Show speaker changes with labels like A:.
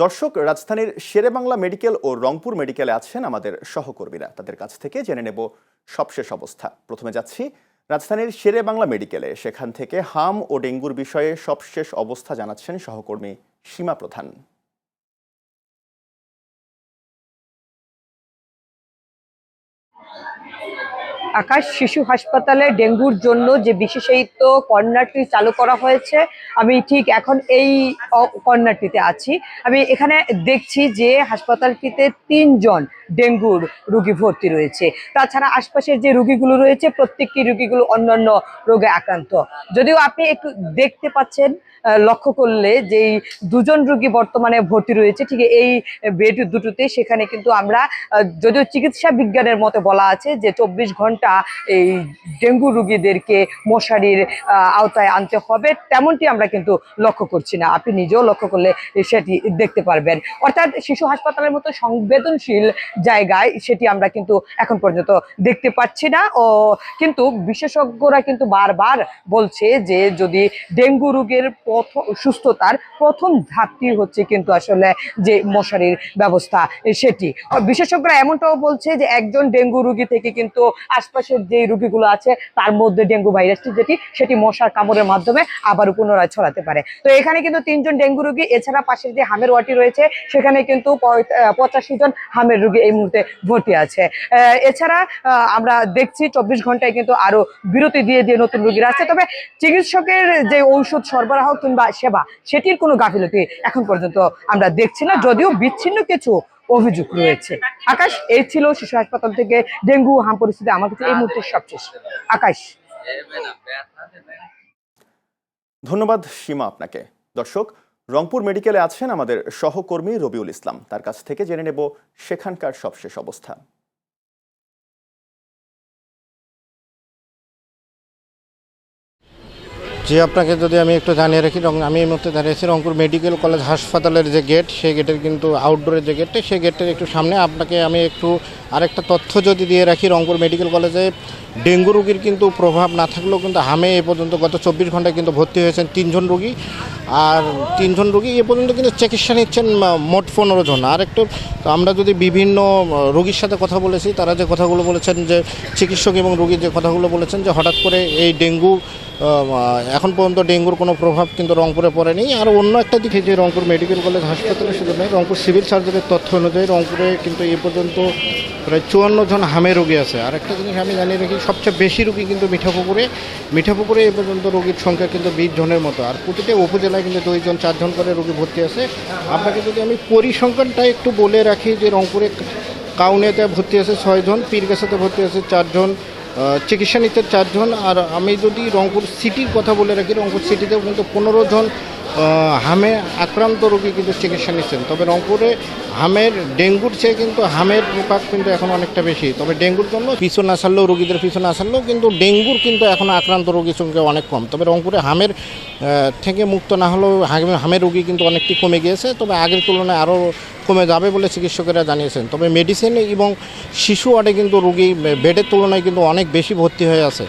A: দর্শক, রাজধানীর শেরেবাংলা মেডিকেল ও রংপুর মেডিকেলে আছেন আমাদের সহকর্মীরা। তাদের কাছ থেকে জেনে নেব সবশেষ অবস্থা। প্রথমে যাচ্ছি রাজধানীর শেরেবাংলা মেডিকেলে। সেখান থেকে হাম ও ডেঙ্গুর বিষয়ে সবশেষ অবস্থা জানাচ্ছেন সহকর্মী সীমা প্রধান।
B: আকাশ শিশু হাসপাতালে ডেঙ্গুর জন্য যে বিশেষায়িত কর্নারটি চালু করা হয়েছে, আমি ঠিক এখন এই কর্নারটিতে আছি। আমি এখানে দেখছি যে হাসপাতালটিতে 3জন ডেঙ্গুর রোগী ভর্তি রয়েছে। তাছাড়া আশপাশের যে রোগীগুলো রয়েছে প্রত্যেকটি রোগীগুলো অন্যান্য রোগে আক্রান্ত। যদিও আপনি একটু দেখতে পাচ্ছেন, লক্ষ্য করলে যেই 2জন রোগী বর্তমানে ভর্তি রয়েছে ঠিক এই বেড দুটোতে, সেখানে কিন্তু আমরা যদিও চিকিৎসা বিজ্ঞানের মতে বলা আছে যে 24 ঘন্টা এই ডেঙ্গু রোগীদেরকে মশারির আওতায় আনতে হবে, তেমনটি আমরা কিন্তু লক্ষ্য করছি না। আপনি নিজেও লক্ষ্য করলে সেটি দেখতে পারবেন। অর্থাৎ শিশু হাসপাতালের মতো সংবেদনশীল জায়গায় সেটি আমরা কিন্তু এখন পর্যন্ত দেখতে পাচ্ছি না। কিন্তু বিশেষজ্ঞরা কিন্তু বারবার বলছে যে যদি ডেঙ্গু রোগের সুস্থতার প্রথম ধাপটি হচ্ছে কিন্তু আসলে যে মশারির ব্যবস্থা সেটি। বিশেষজ্ঞরা এমনটাও বলছে যে একজন ডেঙ্গু রোগী থেকে কিন্তু আশপাশের যে রোগীগুলো আছে তার মধ্যে ডেঙ্গু ভাইরাসটি সেটি মশার কামড়ের মাধ্যমে আবার পুনরায় ছড়াতে পারে। তো এখানে কিন্তু 3জন ডেঙ্গু রোগী, এছাড়া পাশের যে হামের ওয়ার্ডটি রয়েছে সেখানে কিন্তু 85 জন হামের রোগী এই মুহূর্তে ভর্তি আছে। এছাড়া আমরা দেখছি 24 ঘন্টায় কিন্তু আরো বিরতি দিয়ে দিয়ে নতুন রোগীরা আছে। তবে চিকিৎসকের যে ঔষধ সরবরাহ কিংবা সেবা সেটির কোনো গাফিলতি এখন পর্যন্ত আমরা দেখছি না, যদিও বিচ্ছিন্ন কিছু অভিযোগ রয়েছে। আকাশ, এই ছিল শিশু হাসপাতাল থেকে ডেঙ্গু হাম পরিস্থিতি আমার কাছে এই মুহূর্তে সবশেষ। আকাশ।
A: ধন্যবাদ সীমা আপনাকে। দর্শক, রংপুর মেডিকেলে আছেন আমাদের সহকর্মী রবিউল ইসলাম। তার কাছ থেকে জেনে নেব সেখানকার সবশেষ অবস্থা।
C: জি, আপনাকে যদি আমি একটু জানিয়ে রাখি, আমি এই মুহূর্তে দাঁড়িয়েছি রংপুর মেডিকেল কলেজ হাসপাতালের যে গেট, সেই গেটের কিন্তু আউটডোরের যে গেটটা, সেই গেটের একটু সামনে। আপনাকে আমি একটু আরেকটা তথ্য যদি দিয়ে রাখি, রংপুর মেডিকেল কলেজে ডেঙ্গু রোগীর কিন্তু প্রভাব না থাকলেও কিন্তু হামে এ পর্যন্ত গত 24 ঘন্টায় কিন্তু ভর্তি হয়েছেন 3জন রোগী। আর 3জন রোগী এ পর্যন্ত কিন্তু চিকিৎসা নিচ্ছেন মোট 15 জন। আর একটু আমরা যদি বিভিন্ন রোগীর সাথে কথা বলেছি, তারা যে কথাগুলো বলেছেন, যে চিকিৎসক এবং রোগী যে কথাগুলো বলেছেন যে হঠাৎ করে এই ডেঙ্গু, এখন পর্যন্ত ডেঙ্গুর কোনো প্রভাব কিন্তু রংপুরে পড়েনি। আর অন্য একটা দিকে যে রংপুর মেডিকেল কলেজ হাসপাতালে শুধু নয়, রংপুর সিভিল সার্জনের তথ্য অনুযায়ী রংপুরে কিন্তু এ পর্যন্ত প্রায় 54 জন হামে রোগী আছে। আর একটা জিনিস আমি জানিয়ে রাখি, সবচেয়ে বেশি রোগী কিন্তু মিঠাপুকুরে এ পর্যন্ত রোগীর সংখ্যা কিন্তু 20 জনের মতো। আর প্রতিটা উপজেলায় কিন্তু 2 জন 4 জন করে রোগী ভর্তি আছে। আপনাকে যদি আমি পরিসংখ্যানটা একটু বলে রাখি, যে রংপুরে কাউনিয়াতে ভর্তি আছে 6 জন, পীরগাছাতে ভর্তি আছে 4 জন, চিকিৎসা নিতে 4 জন। আর আমি যদি রংপুর সিটির কথা বলে রাখি, রংপুর সিটিতেও কিন্তু 15 জন হামে আক্রান্ত রোগী কিন্তু চিকিৎসা নিচ্ছেন। তবে রংপুরে হামের ডেঙ্গুর চেয়ে কিন্তু হামের প্রভাব কিন্তু এখন অনেকটা বেশি। তবে ডেঙ্গুর জন্য পিছনে আসলেও রোগীদের পিছনে আসলেও কিন্তু ডেঙ্গুর কিন্তু এখন আক্রান্ত রোগীর সংখ্যা অনেক কম। তবে রংপুরে হামের থেকে মুক্ত না হলেও হামের রোগী কিন্তু অনেকটি কমে গিয়েছে। তবে আগের তুলনায় আরও কমে যাবে বলে চিকিৎসকেরা জানিয়েছেন। তবে মেডিসিন এবং শিশু ওয়ার্ডে কিন্তু রোগী বেডের তুলনায় কিন্তু অনেক বেশি ভর্তি হয়ে আছে।